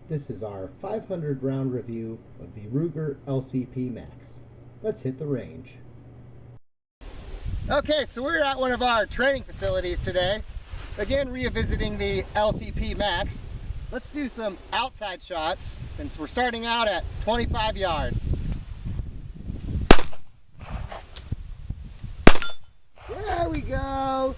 This is our 500 round review of the Ruger LCP Max. Let's hit the range. Okay, so we're at one of our training facilities today. Again, revisiting the LCP Max. Let's do some outside shots, since we're starting out at 25 yards. There we go!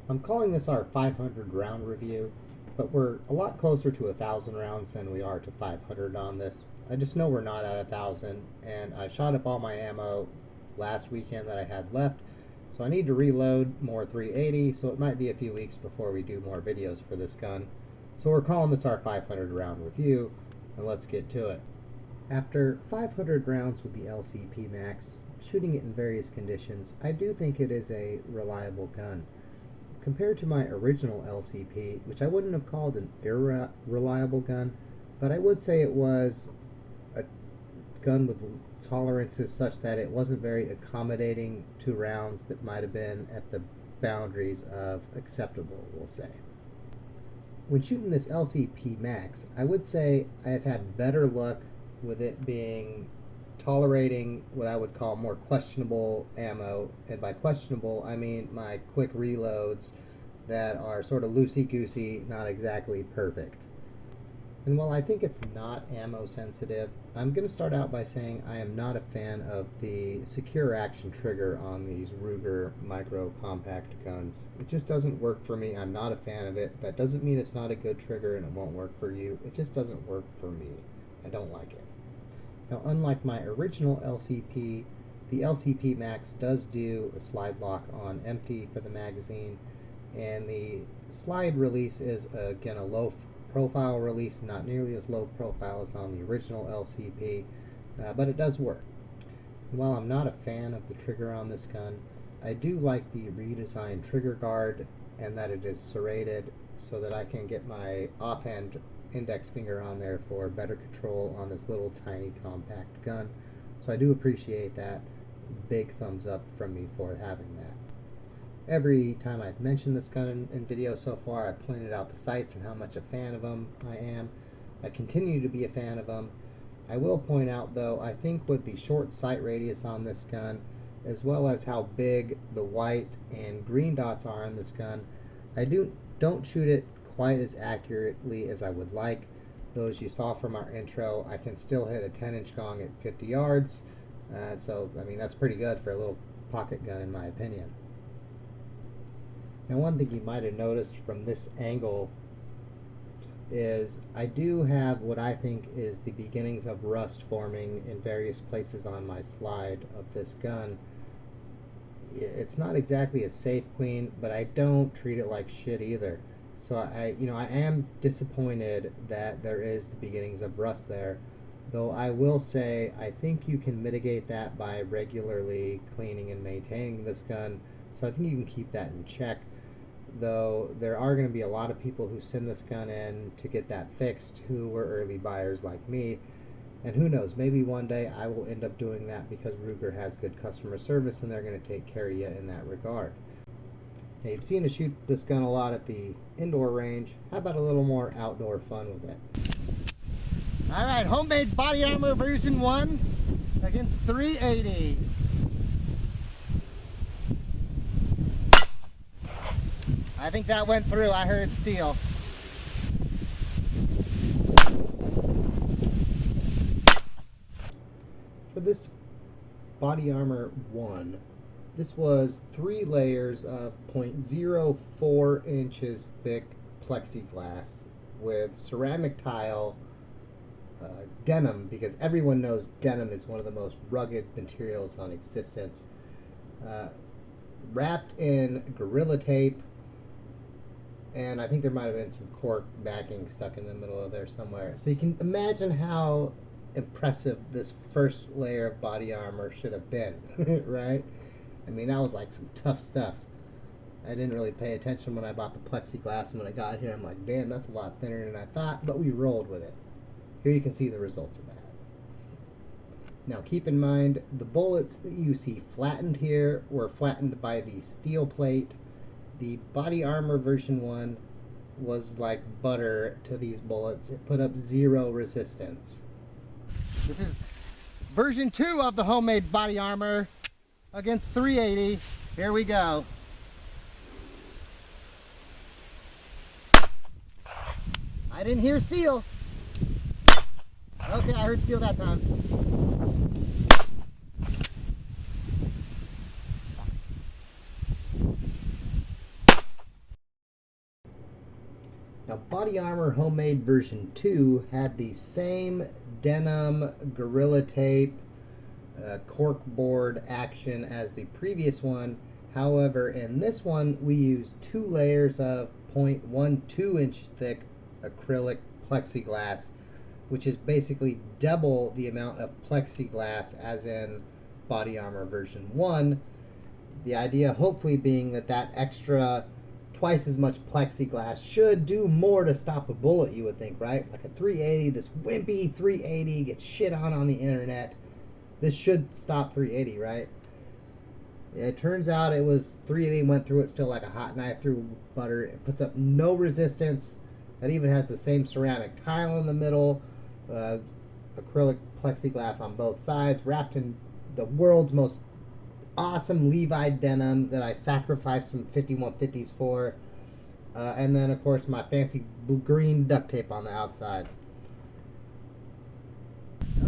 I'm calling this our 500 round review, but we're a lot closer to 1,000 rounds than we are to 500 on this. I just know we're not at 1,000, and I shot up all my ammo last weekend that I had left, so I need to reload more 380, so it might be a few weeks before we do more videos for this gun. So we're calling this our 500 round review, and let's get to it. After 500 rounds with the LCP Max, shooting it in various conditions, I do think it is a reliable gun. Compared to my original LCP, which I wouldn't have called an irreliable gun, but I would say it was a gun with tolerances such that it wasn't very accommodating to rounds that might have been at the boundaries of acceptable, we'll say. When shooting this LCP Max, I would say I have had better luck with it being tolerating what I would call more questionable ammo, and by questionable I mean my quick reloads that are sort of loosey-goosey, not exactly perfect. And while I think it's not ammo sensitive, I'm going to start out by saying I am not a fan of the secure action trigger on these Ruger micro compact guns. It just doesn't work for me. I'm not a fan of it. That doesn't mean it's not a good trigger and it won't work for you. It just doesn't work for me. I don't like it. Now, unlike my original LCP, the LCP Max does do a slide lock on empty for the magazine, and the slide release is again a low profile release, not nearly as low profile as on the original LCP, but it does work. And while I'm not a fan of the trigger on this gun, I do like the redesigned trigger guard and that it is serrated so that I can get my offhand index finger on there for better control on this little tiny compact gun. So I do appreciate that. Big thumbs up from me for having that. Every time I've mentioned this gun in video so far, I've pointed out the sights and how much a fan of them I am. I continue to be a fan of them. I will point out though, I think with the short sight radius on this gun, as well as how big the white and green dots are on this gun, I don't shoot it quite as accurately as I would like. Those you saw from our intro, I can still hit a 10-inch gong at 50 yards. So, I mean, that's pretty good for a little pocket gun in my opinion. Now, one thing you might have noticed from this angle is I do have what I think is the beginnings of rust forming in various places on my slide of this gun. It's not exactly a safe clean, but I don't treat it like shit either. So I am disappointed that there is the beginnings of rust there, though I will say I think you can mitigate that by regularly cleaning and maintaining this gun, so I think you can keep that in check, though there are going to be a lot of people who send this gun in to get that fixed who were early buyers like me, and who knows, maybe one day I will end up doing that because Ruger has good customer service and they're going to take care of you in that regard. Now, you've seen us shoot this gun a lot at the indoor range. How about a little more outdoor fun with it? Alright, homemade body armor version 1 against 380. I think that went through. I heard steel. For this body armor 1, this was 3 layers of 0.04 inches thick plexiglass with ceramic tile, denim, because everyone knows denim is one of the most rugged materials on existence, wrapped in Gorilla Tape, and I think there might have been some cork backing stuck in the middle of there somewhere. So you can imagine how impressive this first layer of body armor should have been, right? I mean, that was like some tough stuff. I didn't really pay attention when I bought the plexiglass, and when I got here I'm like, damn, that's a lot thinner than I thought, but we rolled with it. Here you can see the results of that. Now keep in mind, the bullets that you see flattened here were flattened by the steel plate. The body armor version 1 was like butter to these bullets. It put up 0 resistance. This is version 2 of the homemade body armor against 380. Here we go. I didn't hear steel. Okay, I heard steel that time. Now, body armor homemade version 2 had the same denim gorilla tape cork board action as the previous one. However, in this one we used 2 layers of 0.12 inch thick acrylic plexiglass, which is basically double the amount of plexiglass as in body armor version 1. The idea hopefully being that that extra twice as much plexiglass should do more to stop a bullet, you would think, right? Like a 380, this wimpy 380 gets shit on the internet. This should stop 380, right? It turns out it was 380 went through it still like a hot knife through butter. It puts up no resistance. That even has the same ceramic tile in the middle, acrylic plexiglass on both sides, wrapped in the world's most awesome Levi denim that I sacrificed some 5150s for, and then of course my fancy green duct tape on the outside.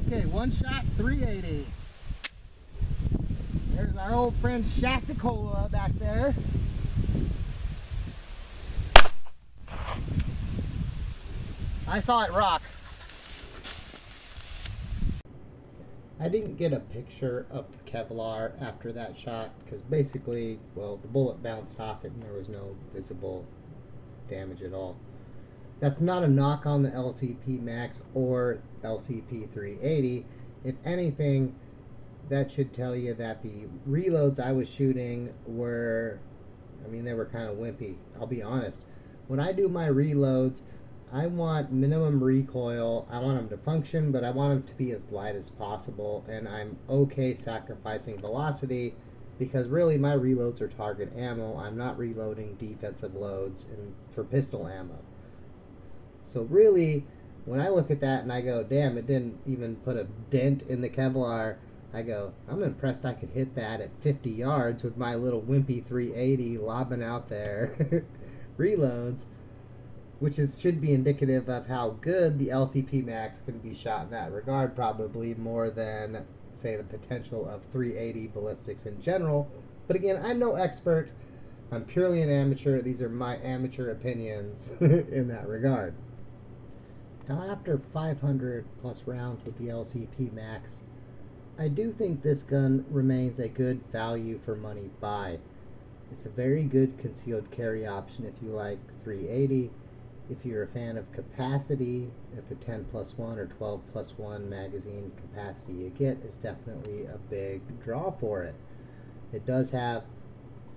Okay, one shot 380. There's our old friend Shastacola back there. I saw it rock. I didn't get a picture of the Kevlar after that shot because basically, well, the bullet bounced off it and there was no visible damage at all. That's not a knock on the LCP Max or LCP 380. If anything, that should tell you that the reloads I was shooting were, I mean, they were kind of wimpy. I'll be honest. When I do my reloads, I want minimum recoil. I want them to function, but I want them to be as light as possible, and I'm okay sacrificing velocity because really my reloads are target ammo. I'm not reloading defensive loads for pistol ammo. So really, when I look at that and I go, damn, it didn't even put a dent in the Kevlar, I go, I'm impressed I could hit that at 50 yards with my little wimpy 380 lobbing out there reloads, which should be indicative of how good the LCP Max can be shot in that regard, probably more than, say, the potential of 380 ballistics in general. But again, I'm no expert. I'm purely an amateur. These are my amateur opinions in that regard. Now, after 500 plus rounds with the LCP Max, I do think this gun remains a good value for money buy. It's a very good concealed carry option if you like 380. If you're a fan of capacity, at the 10+1 or 12+1 magazine capacity you get is definitely a big draw for it. It does have,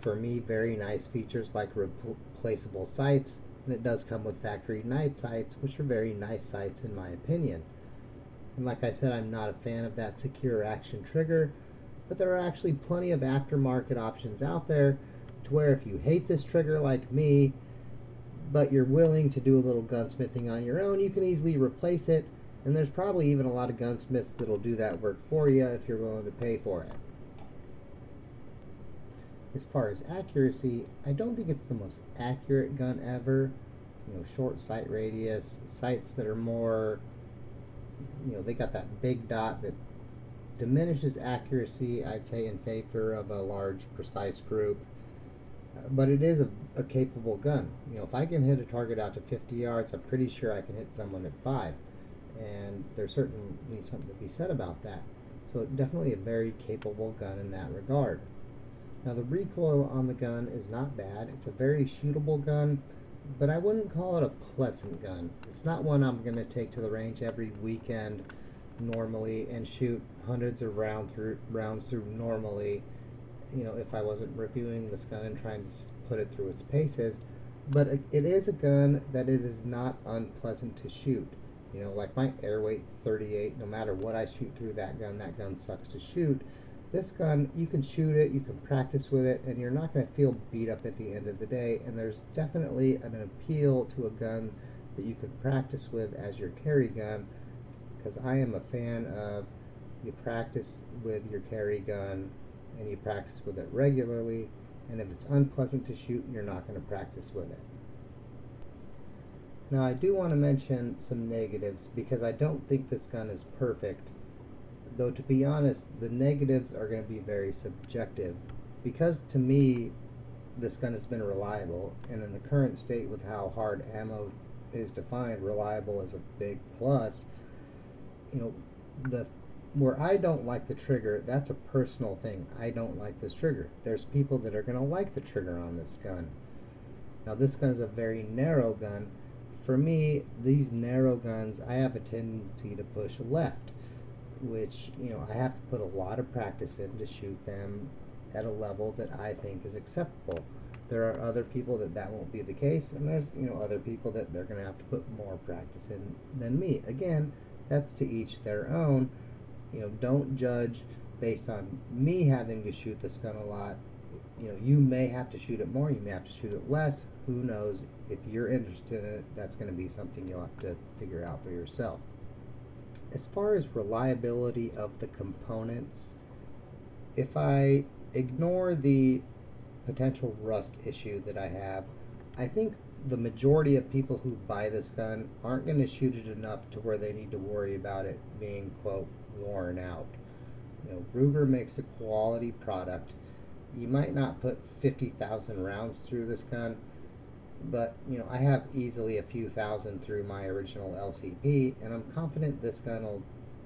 for me, very nice features like replaceable sights, and it does come with factory night sights, which are very nice sights in my opinion. And like I said, I'm not a fan of that secure action trigger, but there are actually plenty of aftermarket options out there to where if you hate this trigger like me, but you're willing to do a little gunsmithing on your own, you can easily replace it, and there's probably even a lot of gunsmiths that'll do that work for you if you're willing to pay for it. As far as accuracy, I don't think it's the most accurate gun ever. You know, short sight radius, sights that are more, you know, they got that big dot that diminishes accuracy, I'd say, in favor of a large, precise group. But it is a capable gun. You know, if I can hit a target out to 50 yards, I'm pretty sure I can hit someone at 5. And there's certainly something to be said about that. So definitely a very capable gun in that regard. Now the recoil on the gun is not bad. It's a very shootable gun, but I wouldn't call it a pleasant gun. It's not one I'm going to take to the range every weekend normally and shoot hundreds of rounds through normally, you know, if I wasn't reviewing this gun and trying to put it through its paces. But it is a gun that it is not unpleasant to shoot. You know, like my airweight 38, no matter what I shoot through that gun sucks to shoot. This gun, you can shoot it, you can practice with it, and you're not going to feel beat up at the end of the day. And there's definitely an appeal to a gun that you can practice with as your carry gun, because I am a fan of you practice with your carry gun and you practice with it regularly, and if it's unpleasant to shoot, you're not going to practice with it. Now I do want to mention some negatives because I don't think this gun is perfect, though to be honest, the negatives are going to be very subjective, because to me this gun has been reliable, and in the current state with how hard ammo is defined, reliable is a big plus. You know, the where I don't like the trigger, that's a personal thing. I don't like this trigger. There's people that are going to like the trigger on this gun. Now this gun is a very narrow gun. For me, these narrow guns, I have a tendency to push left, which, you know, I have to put a lot of practice in to shoot them at a level that I think is acceptable. There are other people that won't be the case, and there's, you know, other people that they're going to have to put more practice in than me. Again, that's to each their own. You know, don't judge based on me having to shoot this gun a lot. You know, you may have to shoot it more, you may have to shoot it less. Who knows? If you're interested in it, that's going to be something you'll have to figure out for yourself. As far as reliability of the components, if I ignore the potential rust issue that I have, I think the majority of people who buy this gun aren't going to shoot it enough to where they need to worry about it being, quote, worn out. You know, Ruger makes a quality product. You might not put 50,000 rounds through this gun, but, you know, I have easily a few thousand through my original LCP, and I'm confident this gun will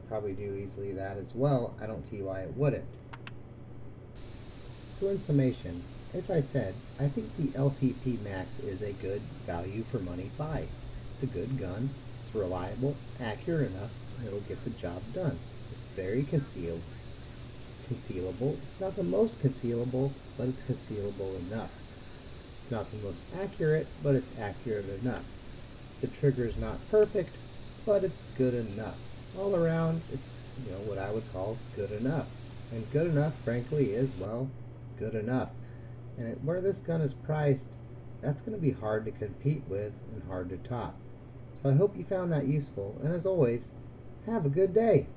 probably do easily that as well. I don't see why it wouldn't. So in summation, as I said, I think the LCP Max is a good value for money buy. It's a good gun, it's reliable, accurate enough, and it'll get the job done. It's very concealable. It's not the most concealable, but it's concealable enough. It's not the most accurate, but it's accurate enough. The trigger's not perfect, but it's good enough. All around, it's, you know, what I would call good enough. And good enough, frankly, is, well, good enough. And where this gun is priced, that's going to be hard to compete with and hard to top. So I hope you found that useful, and as always, have a good day.